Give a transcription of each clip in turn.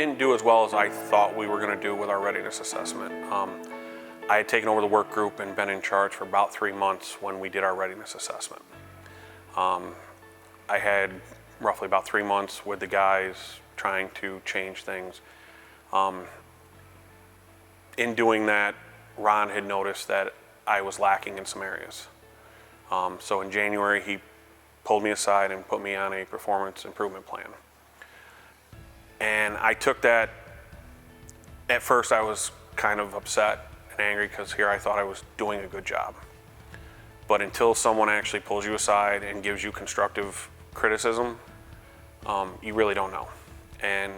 didn't do as well as I thought we were going to do with our readiness assessment. I had taken over the work group and been in charge for about 3 months when we did our readiness assessment. I had roughly about 3 months with the guys trying to change things. In doing that, Ron had noticed that I was lacking in some areas. So in January, he pulled me aside and put me on a performance improvement plan. And I took that, at first I was kind of upset and angry because here I thought I was doing a good job. But until someone actually pulls you aside and gives you constructive criticism, you really don't know. And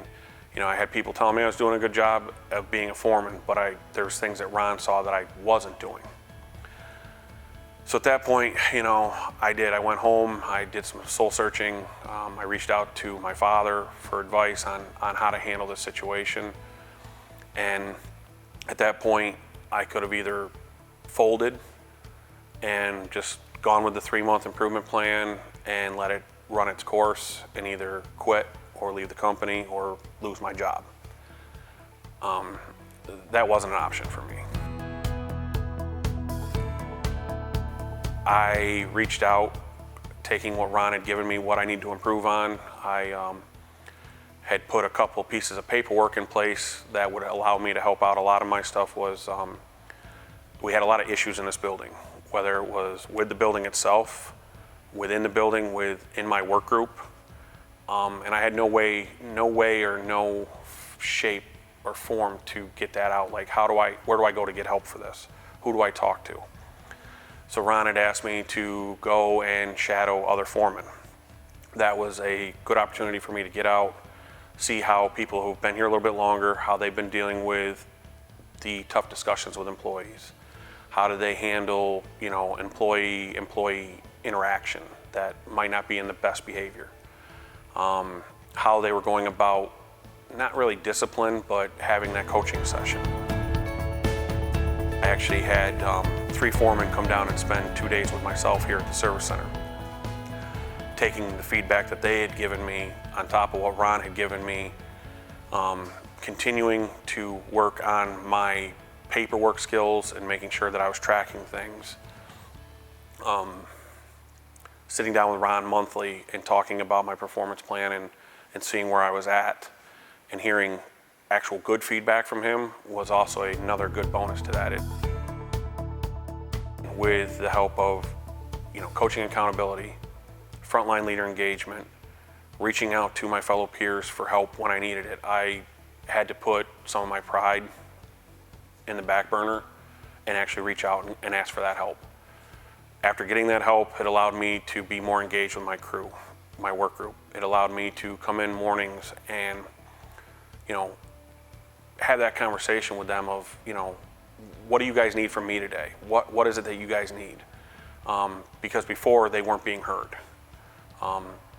I had people telling me I was doing a good job of being a foreman, but there was things that Ron saw that I wasn't doing. So at that point, I went home, I did some soul searching. I reached out to my father for advice on how to handle this situation. And at that point, I could have either folded and just gone with the 3-month improvement plan and let it run its course and either quit or leave the company or lose my job. That wasn't an option for me. I reached out, taking what Ron had given me, what I need to improve on. I had put a couple pieces of paperwork in place that would allow me to help out. A lot of my stuff was, we had a lot of issues in this building, whether it was with the building itself, within the building, in my work group. And I had no way or no shape or form to get that out. Like, where do I go to get help for this? Who do I talk to? So Ron had asked me to go and shadow other foremen. That was a good opportunity for me to get out, see how people who've been here a little bit longer, how they've been dealing with the tough discussions with employees. How do they handle, employee interaction that might not be in the best behavior. How they were going about, not really discipline, but having that coaching session. I actually had 3 foremen come down and spend 2 days with myself here at the service center, taking the feedback that they had given me on top of what Ron had given me, continuing to work on my paperwork skills and making sure that I was tracking things. Sitting down with Ron monthly and talking about my performance plan and seeing where I was at and hearing actual good feedback from him was also another good bonus to that. With the help of coaching accountability, frontline leader engagement, reaching out to my fellow peers for help when I needed it, I had to put some of my pride in the back burner and actually reach out and ask for that help. After getting that help, it allowed me to be more engaged with my crew, my work group. It allowed me to come in mornings and have that conversation with them of, what do you guys need from me today? What is it that you guys need? Because before they weren't being heard.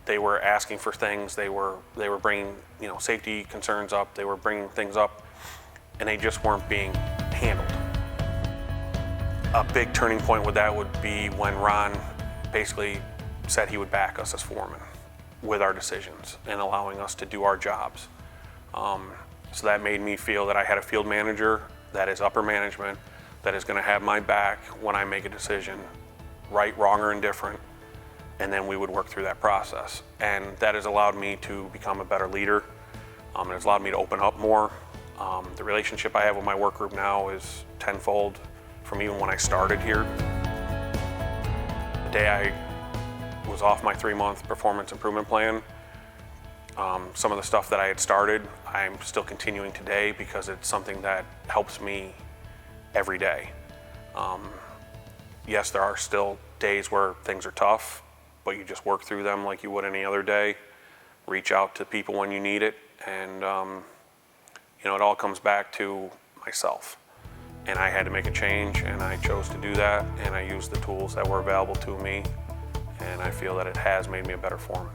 They were asking for things. They were bringing safety concerns up. They were bringing things up, and they just weren't being handled. A big turning point with that would be when Ron basically said he would back us as foremen with our decisions and allowing us to do our jobs. So that made me feel that I had a field manager that is upper management that is going to have my back when I make a decision, right, wrong, or indifferent, and then we would work through that process. And that has allowed me to become a better leader. It has allowed me to open up more. The relationship I have with my work group now is tenfold from even when I started here. The day I was off my 3-month performance improvement plan, some of the stuff that I had started, I'm still continuing today because it's something that helps me every day. Yes, there are still days where things are tough, but you just work through them like you would any other day. Reach out to people when you need it, and it all comes back to myself. And I had to make a change, and I chose to do that, and I used the tools that were available to me, and I feel that it has made me a better foreman.